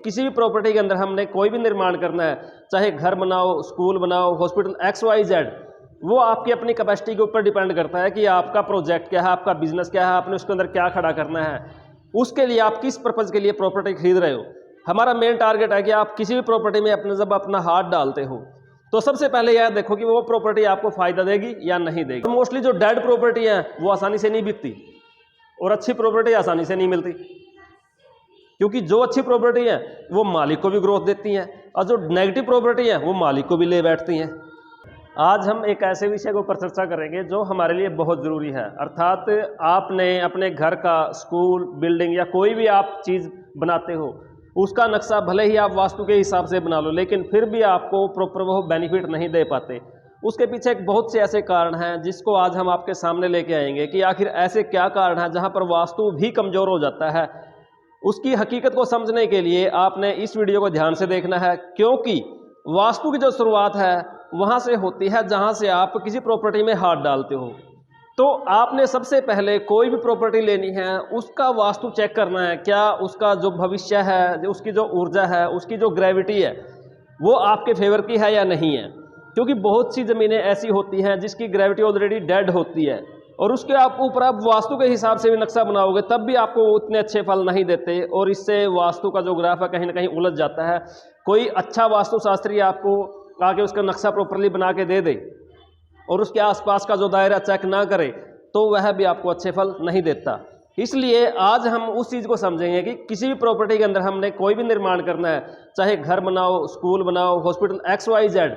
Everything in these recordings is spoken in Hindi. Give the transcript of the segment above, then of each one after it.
किसी भी प्रॉपर्टी के अंदर हमने कोई भी निर्माण करना है, चाहे घर बनाओ, स्कूल बनाओ, हॉस्पिटल, XYZ, वो आपकी अपनी कैपेसिटी के ऊपर डिपेंड करता है कि आपका प्रोजेक्ट क्या है, आपका बिजनेस क्या है, आपने उसके अंदर क्या खड़ा करना है, उसके लिए आप किस पर्पज़ के लिए प्रॉपर्टी खरीद रहे हो। हमारा मेन टारगेट है कि आप किसी भी प्रॉपर्टी में अपने जब अपना हाथ डालते हो तो सबसे पहले यह देखो कि वो प्रॉपर्टी आपको फ़ायदा देगी या नहीं देगी। मोस्टली जो डेड प्रॉपर्टी है वो आसानी से नहीं बिकती और अच्छी प्रॉपर्टी आसानी से नहीं मिलती, क्योंकि जो अच्छी प्रॉपर्टी है वो मालिक को भी ग्रोथ देती हैं और जो नेगेटिव प्रॉपर्टी है वो मालिक को भी ले बैठती हैं। आज हम एक ऐसे विषय के ऊपर चर्चा करेंगे जो हमारे लिए बहुत ज़रूरी है, अर्थात आपने अपने घर का, स्कूल, बिल्डिंग या कोई भी आप चीज़ बनाते हो, उसका नक्शा भले ही आप वास्तु के हिसाब से बना लो, लेकिन फिर भी आपको प्रॉपर वो बेनिफिट नहीं दे पाते। उसके पीछे एक बहुत से ऐसे कारण हैं जिसको आज हम आपके सामने लेके आएंगे कि आखिर ऐसे क्या कारण हैं जहाँ पर वास्तु भी कमज़ोर हो जाता है। उसकी हकीकत को समझने के लिए आपने इस वीडियो को ध्यान से देखना है, क्योंकि वास्तु की जो शुरुआत है वहाँ से होती है जहाँ से आप किसी प्रॉपर्टी में हाथ डालते हो। तो आपने सबसे पहले कोई भी प्रॉपर्टी लेनी है, उसका वास्तु चेक करना है, क्या उसका जो भविष्य है, जो उसकी जो ऊर्जा है, उसकी जो ग्रेविटी है वो आपके फेवर की है या नहीं है। क्योंकि बहुत सी ज़मीनें ऐसी होती हैं जिसकी ग्रेविटी ऑलरेडी डेड होती है और उसके ऊपर आप वास्तु के हिसाब से भी नक्शा बनाओगे तब भी आपको उतने अच्छे फल नहीं देते और इससे वास्तु का जो ग्राफ है कहीं ना कहीं उलझ जाता है। कोई अच्छा वास्तुशास्त्री आपको आके उसका नक्शा प्रॉपरली बना के दे दे और उसके आसपास का जो दायरा चेक ना करे तो वह भी आपको अच्छे फल नहीं देता। इसलिए आज हम उस चीज़ को समझेंगे कि किसी भी प्रॉपर्टी के अंदर हमने कोई भी निर्माण करना है, चाहे घर बनाओ, स्कूल बनाओ, हॉस्पिटल, XYZ,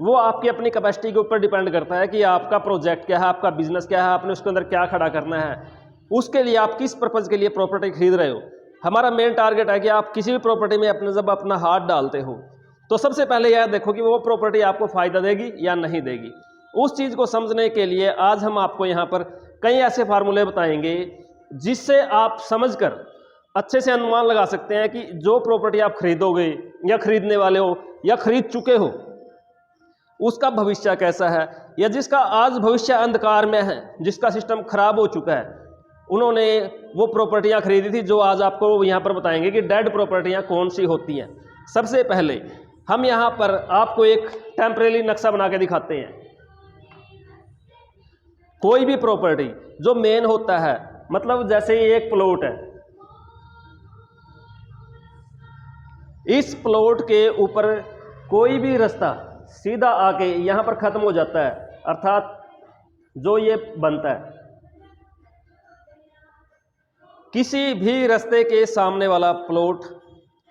वो आपकी अपनी कैपेसिटी के ऊपर डिपेंड करता है कि आपका प्रोजेक्ट क्या है, आपका बिजनेस क्या है, आपने उसके अंदर क्या खड़ा करना है, उसके लिए आप किस पर्पज़ के लिए प्रॉपर्टी खरीद रहे हो। हमारा मेन टारगेट है कि आप किसी भी प्रॉपर्टी में अपने जब अपना हाथ डालते हो तो सबसे पहले यह देखो कि वो प्रॉपर्टी आपको फ़ायदा देगी या नहीं देगी। उस चीज़ को समझने के लिए आज हम आपको यहाँ पर कई ऐसे फार्मूले बताएंगे जिससे आप समझकर अच्छे से अनुमान लगा सकते हैं कि जो प्रॉपर्टी आप खरीदोगे या खरीदने वाले हो या खरीद चुके हो उसका भविष्य कैसा है, या जिसका आज भविष्य अंधकार में है, जिसका सिस्टम खराब हो चुका है, उन्होंने वो प्रॉपर्टियां खरीदी थी जो आज आपको यहाँ पर बताएंगे कि डेड प्रॉपर्टियां कौन सी होती हैं। सबसे पहले हम यहाँ पर आपको एक टेम्परेरी नक्शा बना के दिखाते हैं। कोई भी प्रॉपर्टी जो मेन होता है, मतलब जैसे ये एक प्लॉट है, इस प्लॉट के ऊपर कोई भी रास्ता सीधा आके यहाँ पर ख़त्म हो जाता है, अर्थात जो ये बनता है, किसी भी रास्ते के सामने वाला प्लॉट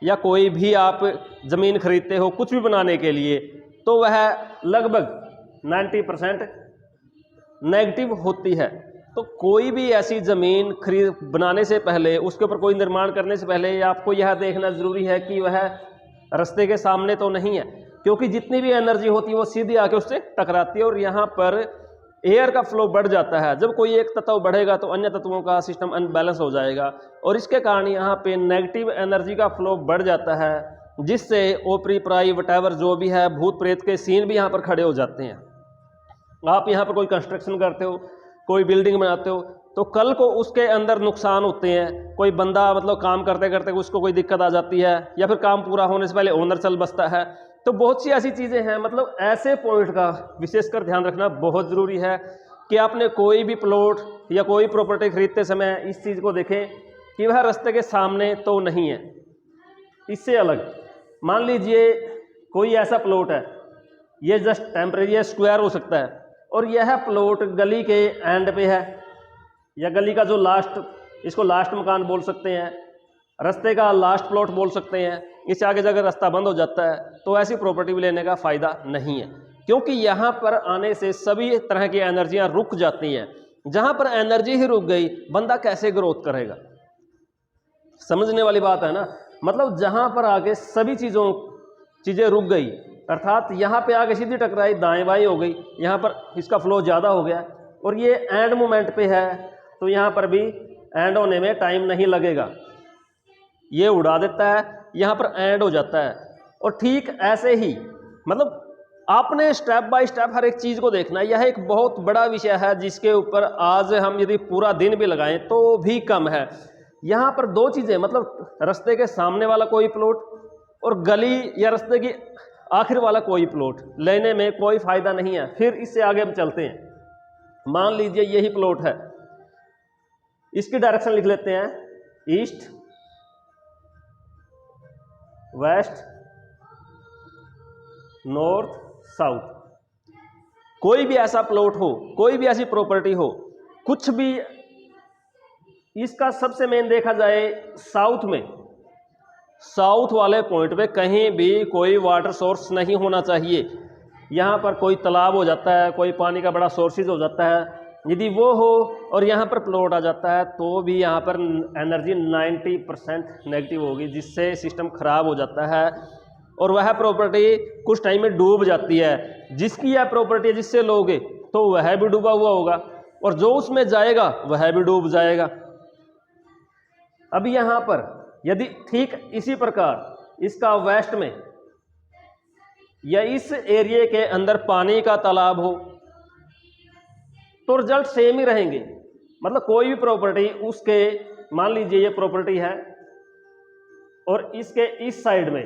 या कोई भी आप ज़मीन खरीदते हो कुछ भी बनाने के लिए, तो वह लगभग 90% नेगेटिव होती है। तो कोई भी ऐसी ज़मीन खरीद बनाने से पहले, उसके ऊपर कोई निर्माण करने से पहले आपको यह देखना ज़रूरी है कि वह रास्ते के सामने तो नहीं है, क्योंकि जितनी भी एनर्जी होती है वो सीधी आके उससे टकराती है और यहाँ पर एयर का फ्लो बढ़ जाता है। जब कोई एक तत्व बढ़ेगा तो अन्य तत्वों का सिस्टम अनबैलेंस हो जाएगा और इसके कारण यहाँ पे नेगेटिव एनर्जी का फ्लो बढ़ जाता है, जिससे ओपरी पराई वटेवर जो भी है, भूत प्रेत के सीन भी यहाँ पर खड़े हो जाते हैं। आप यहाँ पर कोई कंस्ट्रक्शन करते हो, कोई बिल्डिंग बनाते हो, तो कल को उसके अंदर नुकसान होते हैं। कोई बंदा मतलब काम करते करते उसको कोई दिक्कत आ जाती है, या फिर काम पूरा होने से पहले ओनर चल बसता है। तो बहुत सी ऐसी चीज़ें हैं, मतलब ऐसे पॉइंट का विशेषकर ध्यान रखना बहुत ज़रूरी है कि आपने कोई भी प्लॉट या कोई प्रॉपर्टी खरीदते समय इस चीज़ को देखें कि वह रास्ते के सामने तो नहीं है। इससे अलग मान लीजिए कोई ऐसा प्लॉट है, ये जस्ट टेम्परेरी स्क्वायर हो सकता है और यह प्लॉट गली के एंड पे है, या गली का जो लास्ट, इसको लास्ट मकान बोल सकते हैं, रास्ते का लास्ट प्लॉट बोल सकते हैं। इससे आगे जाकर रास्ता बंद हो जाता है तो ऐसी प्रॉपर्टी भी लेने का फ़ायदा नहीं है, क्योंकि यहाँ पर आने से सभी तरह की एनर्जियाँ रुक जाती हैं। जहाँ पर एनर्जी ही रुक गई, बंदा कैसे ग्रोथ करेगा? समझने वाली बात है ना। मतलब जहाँ पर आगे सभी चीज़ें रुक गई, अर्थात यहाँ पे आगे सीधी टकराई, दाएं बाएं हो गई, यहाँ पर इसका फ्लो ज़्यादा हो गया और ये एंड मोमेंट पे है, तो यहाँ पर भी एंड होने में टाइम नहीं लगेगा, ये उड़ा देता है, यहाँ पर एंड हो जाता है। और ठीक ऐसे ही मतलब आपने स्टेप बाय स्टेप हर एक चीज़ को देखना है। यह एक बहुत बड़ा विषय है जिसके ऊपर आज हम यदि पूरा दिन भी लगाएं तो भी कम है। यहाँ पर दो चीज़ें, मतलब रास्ते के सामने वाला कोई प्लॉट और गली या रास्ते की आखिर वाला कोई प्लॉट लेने में कोई फ़ायदा नहीं है। फिर इससे आगे हम चलते हैं। मान लीजिए यही प्लॉट है, इसकी डायरेक्शन लिख लेते हैं, ईस्ट वेस्ट नॉर्थ साउथ। कोई भी ऐसा प्लॉट हो, कोई भी ऐसी प्रॉपर्टी हो, कुछ भी इसका सबसे मेन देखा जाए साउथ में, साउथ वाले पॉइंट पे कहीं भी कोई वाटर सोर्स नहीं होना चाहिए। यहाँ पर कोई तालाब हो जाता है, कोई पानी का बड़ा सोर्सेज हो जाता है, यदि वो हो और यहाँ पर प्लॉट आ जाता है तो भी यहाँ पर एनर्जी 90% नेगेटिव होगी, जिससे सिस्टम खराब हो जाता है और वह प्रॉपर्टी कुछ टाइम में डूब जाती है। जिसकी यह प्रॉपर्टी जिससे लोगे तो वह भी डूबा हुआ होगा और जो उसमें जाएगा वह भी डूब जाएगा। अब यहाँ पर यदि ठीक इसी प्रकार इसका वेस्ट में या इस एरिया के अंदर पानी का तालाब हो तो रिजल्ट सेम ही रहेंगे। मतलब कोई भी प्रॉपर्टी उसके, मान लीजिए ये प्रॉपर्टी है और इसके इस साइड में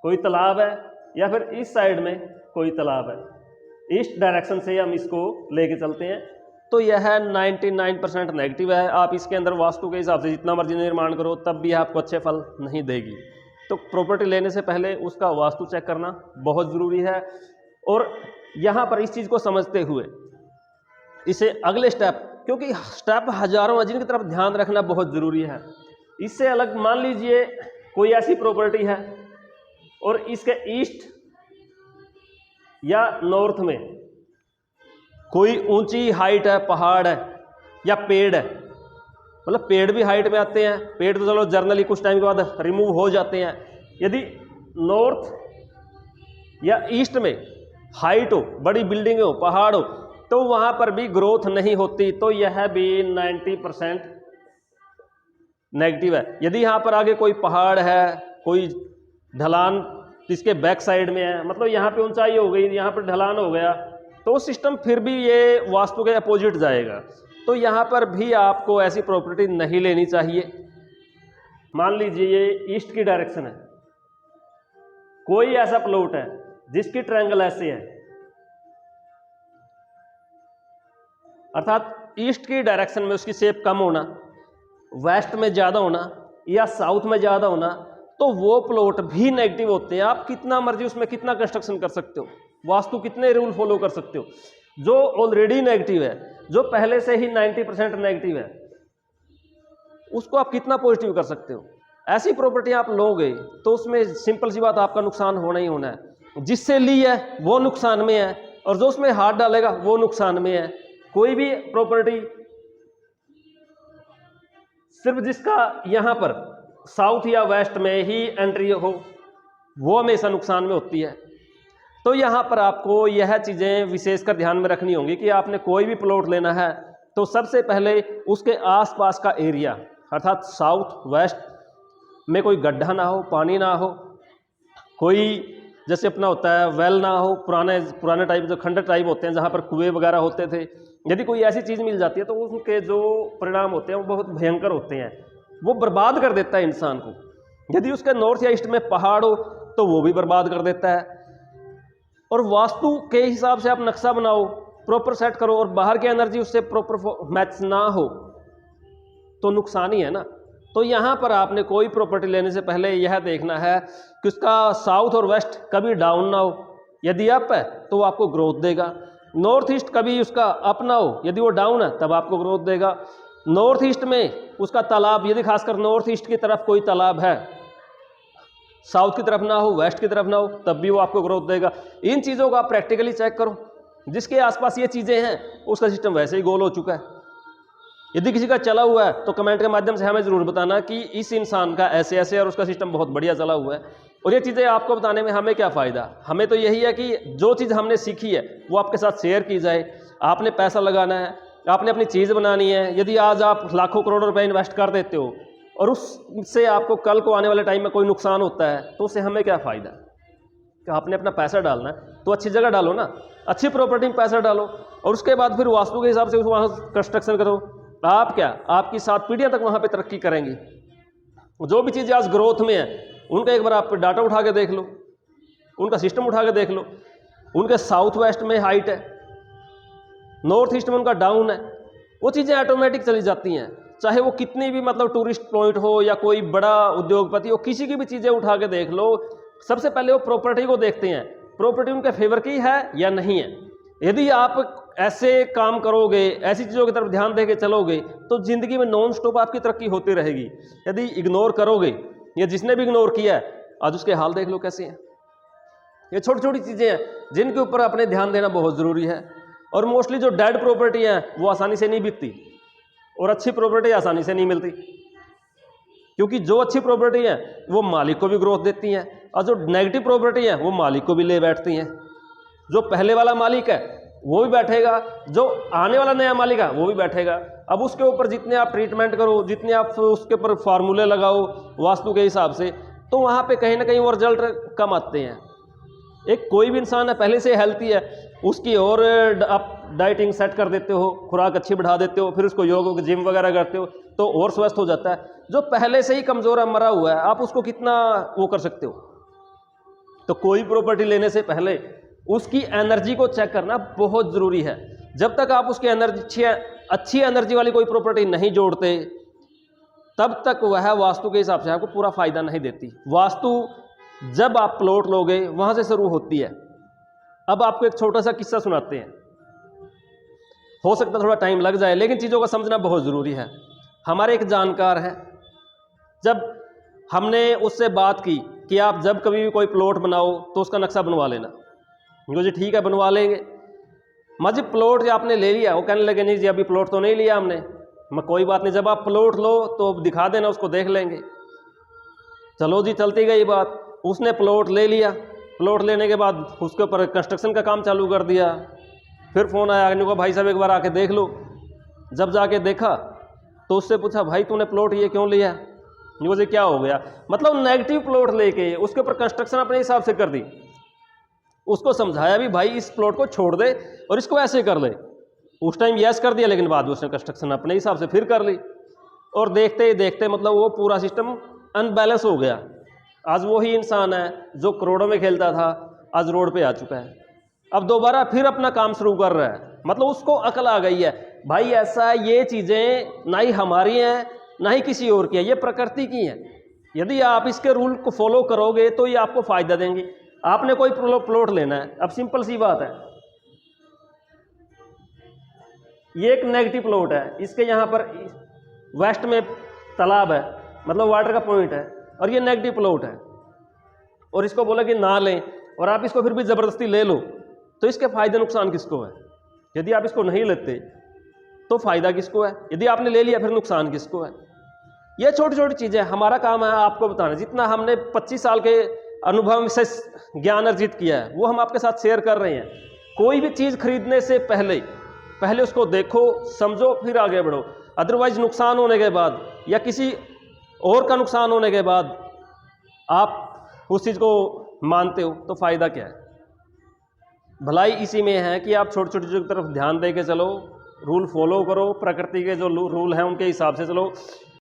कोई तालाब है या फिर इस साइड में कोई तालाब है, ईस्ट डायरेक्शन से हम इसको लेके चलते हैं तो यह 99% नेगेटिव है। आप इसके अंदर वास्तु के हिसाब से जितना मर्जी निर्माण करो तब भी आपको अच्छे फल नहीं देगी। तो प्रॉपर्टी लेने से पहले उसका वास्तु चेक करना बहुत ज़रूरी है। और यहाँ पर इस चीज़ को समझते हुए इसे अगले स्टेप, क्योंकि स्टेप हजारों हैं जिनकी तरफ ध्यान रखना बहुत ज़रूरी है। इससे अलग मान लीजिए कोई ऐसी प्रॉपर्टी है और इसके ईस्ट या नॉर्थ में कोई ऊंची हाइट है, पहाड़ है या पेड़ है। मतलब पेड़ भी हाइट में आते हैं, पेड़ तो चलो जर्नली कुछ टाइम के बाद रिमूव हो जाते हैं। यदि नॉर्थ या ईस्ट में हाइट हो, बड़ी बिल्डिंग हो, पहाड़ हो, तो वहाँ पर भी ग्रोथ नहीं होती, तो यह भी 90% नेगेटिव है। यदि यहाँ पर आगे कोई पहाड़ है, कोई ढलान इसके बैक साइड में है, मतलब यहाँ पे ऊंचाई हो गई, यहाँ पर ढलान हो गया, तो सिस्टम फिर भी ये वास्तु के अपोजिट जाएगा। तो यहाँ पर भी आपको ऐसी प्रॉपर्टी नहीं लेनी चाहिए। मान लीजिए ये ईस्ट की डायरेक्शन है, कोई ऐसा प्लॉट है जिसकी ट्रायंगल ऐसे है, अर्थात ईस्ट की डायरेक्शन में उसकी शेप कम होना, वेस्ट में ज़्यादा होना या साउथ में ज़्यादा होना, तो वो प्लॉट भी नेगेटिव होते हैं। आप कितना मर्जी उसमें कितना कंस्ट्रक्शन कर सकते हो, वास्तु कितने रूल फॉलो कर सकते हो, जो ऑलरेडी नेगेटिव है, जो पहले से ही 90% नेगेटिव है, उसको आप कितना पॉजिटिव कर सकते हो। ऐसी प्रॉपर्टी आप लोगे तो उसमें सिंपल सी बात, आपका नुकसान होना ही होना है। जिससे ली है वो नुकसान में है और जो उसमें हाथ डालेगा वो नुकसान में है। कोई भी प्रॉपर्टी सिर्फ जिसका यहाँ पर साउथ या वेस्ट में ही एंट्री हो वो हमेशा नुकसान में होती है। तो यहाँ पर आपको यह चीज़ें विशेषकर ध्यान में रखनी होंगी कि आपने कोई भी प्लॉट लेना है तो सबसे पहले उसके आसपास का एरिया, अर्थात साउथ वेस्ट में कोई गड्ढा ना हो, पानी ना हो, कोई जैसे अपना होता है वेल ना हो, पुराने टाइप जो खंडर टाइप होते हैं जहाँ पर कुएं वगैरह होते थे। यदि कोई ऐसी चीज़ मिल जाती है तो उनके जो परिणाम होते हैं वो बहुत भयंकर होते हैं, वो बर्बाद कर देता है इंसान को। यदि उसके नॉर्थ या ईस्ट में पहाड़ हो तो वो भी बर्बाद कर देता है। और वास्तु के हिसाब से आप नक्शा बनाओ, प्रॉपर सेट करो और बाहर की एनर्जी उससे प्रॉपर मैच ना हो तो नुकसान ही है ना। तो यहाँ पर आपने कोई प्रॉपर्टी लेने से पहले यह देखना है कि उसका साउथ और वेस्ट कभी डाउन ना हो। यदि अप है तो वो आपको ग्रोथ देगा। नॉर्थ ईस्ट कभी उसका अप ना हो, यदि वो डाउन है तब आपको ग्रोथ देगा। नॉर्थ ईस्ट में उसका तालाब, यदि खासकर नॉर्थ ईस्ट की तरफ कोई तालाब है, साउथ की तरफ ना हो, वेस्ट की तरफ ना हो, तब भी वो आपको ग्रोथ देगा। इन चीज़ों को आप प्रैक्टिकली चेक करो। जिसके आसपास ये चीज़ें हैं उसका सिस्टम वैसे ही गोल हो चुका है। यदि किसी का चला हुआ है तो कमेंट के माध्यम से हमें ज़रूर बताना कि इस इंसान का ऐसे ऐसे और उसका सिस्टम बहुत बढ़िया चला हुआ है। और ये चीज़ें आपको बताने में हमें क्या फ़ायदा, हमें तो यही है कि जो चीज़ हमने सीखी है वो आपके साथ शेयर की जाए। आपने पैसा लगाना है, आपने अपनी चीज़ बनानी है। यदि आज आप लाखों करोड़ों रुपए इन्वेस्ट कर देते हो और उससे आपको कल को आने वाले टाइम में कोई नुकसान होता है तो उससे हमें क्या फ़ायदा। कि आपने अपना पैसा डालना है तो अच्छी जगह डालो ना, अच्छी प्रॉपर्टी में पैसा डालो और उसके बाद फिर वास्तु के हिसाब से वहाँ कंस्ट्रक्शन करो, आप क्या, आपकी 7 पीढ़ियाँ तक वहाँ पे तरक्की करेंगी। जो भी चीज़ें आज ग्रोथ में है उनका एक बार आप डाटा उठा के देख लो, उनका सिस्टम उठा के देख लो। उनके साउथ वेस्ट में हाइट है, नॉर्थ ईस्ट में उनका डाउन है, वो चीज़ें ऑटोमेटिक चली जाती हैं। चाहे वो कितनी भी मतलब टूरिस्ट पॉइंट हो या कोई बड़ा उद्योगपति हो, किसी की भी चीज़ें उठा के देख लो, सबसे पहले वो प्रॉपर्टी को देखते हैं, प्रॉपर्टी उनके फेवर की है या नहीं है। यदि आप ऐसे काम करोगे, ऐसी चीज़ों की तरफ ध्यान देके चलोगे, तो ज़िंदगी में नॉन स्टॉप आपकी तरक्की होती रहेगी। यदि इग्नोर करोगे, या जिसने भी इग्नोर किया है आज उसके हाल देख लो कैसे हैं। ये छोटी छोटी चीज़ें हैं जिनके ऊपर अपने ध्यान देना बहुत ज़रूरी है। और मोस्टली जो डेड प्रॉपर्टी है वो आसानी से नहीं बिकती, और अच्छी प्रॉपर्टी आसानी से नहीं मिलती, क्योंकि जो अच्छी प्रॉपर्टी है वो मालिक को भी ग्रोथ देती हैं, और जो नेगेटिव प्रॉपर्टी है वो मालिक को भी ले बैठती हैं। जो पहले वाला मालिक है वो भी बैठेगा, जो आने वाला नया मालिक है वो भी बैठेगा। अब उसके ऊपर जितने आप ट्रीटमेंट करो, जितने आप उसके ऊपर फार्मूले लगाओ वास्तु के हिसाब से, तो वहाँ पे कहीं ना कहीं वो रिजल्ट कम आते हैं। एक कोई भी इंसान है पहले से हेल्थी है, उसकी और आप डाइटिंग सेट कर देते हो, खुराक अच्छी बढ़ा देते हो, फिर उसको योग जिम वगैरह करते हो तो और स्वस्थ हो जाता है। जो पहले से ही कमज़ोर है, मरा हुआ है, आप उसको कितना वो कर सकते हो। तो कोई प्रॉपर्टी लेने से पहले उसकी एनर्जी को चेक करना बहुत ज़रूरी है। जब तक आप उसकी एनर्जी अच्छी एनर्जी वाली कोई प्रॉपर्टी नहीं जोड़ते, तब तक वह वास्तु के हिसाब से आपको पूरा फ़ायदा नहीं देती। वास्तु जब आप प्लॉट लोगे वहाँ से शुरू होती है। अब आपको एक छोटा सा किस्सा सुनाते हैं, हो सकता है थोड़ा टाइम लग जाए, लेकिन चीज़ों को समझना बहुत ज़रूरी है। हमारे एक जानकार है, जब हमने उससे बात की कि आप जब कभी भी कोई प्लॉट बनाओ तो उसका नक्शा बनवा लेना, जी ठीक है बनवा लेंगे। जी प्लॉट आपने ले लिया, वो कहने लगे नहीं जी अभी प्लॉट तो नहीं लिया हमने। मैं कोई बात नहीं, जब आप प्लॉट लो तो दिखा देना, उसको देख लेंगे। चलो जी चलती गई बात, उसने प्लॉट ले लिया। प्लॉट लेने के बाद उसके ऊपर कंस्ट्रक्शन का काम चालू कर दिया। फिर फ़ोन आया, कहा भाई साहब एक बार आके देख लो। जब जाके देखा तो उससे पूछा भाई तूने प्लॉट ये क्यों लिया? मुझे क्या हो गया? मतलब नेगेटिव प्लॉट लेके उसके ऊपर कंस्ट्रक्शन अपने हिसाब से कर दी। उसको समझाया भी भाई इस प्लॉट को छोड़ दे और इसको ऐसे कर ले। उस टाइम यस कर दिया, लेकिन बाद में उसने कंस्ट्रक्शन अपने हिसाब से फिर कर ली, और देखते ही देखते मतलब वो पूरा सिस्टम अनबैलेंस हो गया। आज वही इंसान है जो करोड़ों में खेलता था, आज रोड पे आ चुका है। अब दोबारा फिर अपना काम शुरू कर रहा है, मतलब उसको अकल आ गई है भाई ऐसा है, ये चीज़ें ना ही हमारी हैं ना ही किसी और की है, ये प्रकृति की हैं। यदि आप इसके रूल को फॉलो करोगे तो ये आपको फ़ायदा देंगे। आपने कोई प्लॉट लेना है, अब सिंपल सी बात है, ये एक नेगेटिव प्लॉट है, इसके यहाँ पर वेस्ट में तालाब है, मतलब वाटर का पॉइंट है, और ये नेगेटिव प्लॉट है, और इसको बोला कि ना लें, और आप इसको फिर भी ज़बरदस्ती ले लो, तो इसके फ़ायदे नुकसान किसको है? यदि आप इसको नहीं लेते तो फ़ायदा किसको है? यदि आपने ले लिया फिर नुकसान किसको है? ये छोटी छोटी चीज़ें हमारा काम है आपको बताना। जितना हमने 25 साल के अनुभव से ज्ञान अर्जित किया है वो हम आपके साथ शेयर कर रहे हैं। कोई भी चीज़ खरीदने से पहले उसको देखो, समझो, फिर आगे बढ़ो। अदरवाइज नुकसान होने के बाद या किसी और का नुकसान होने के बाद आप उस चीज़ को मानते हो तो फ़ायदा क्या है? भलाई इसी में है कि आप छोटी छोटी चीज़ों की तरफ ध्यान दे के चलो, रूल फॉलो करो, प्रकृति के जो रूल हैं उनके हिसाब से चलो,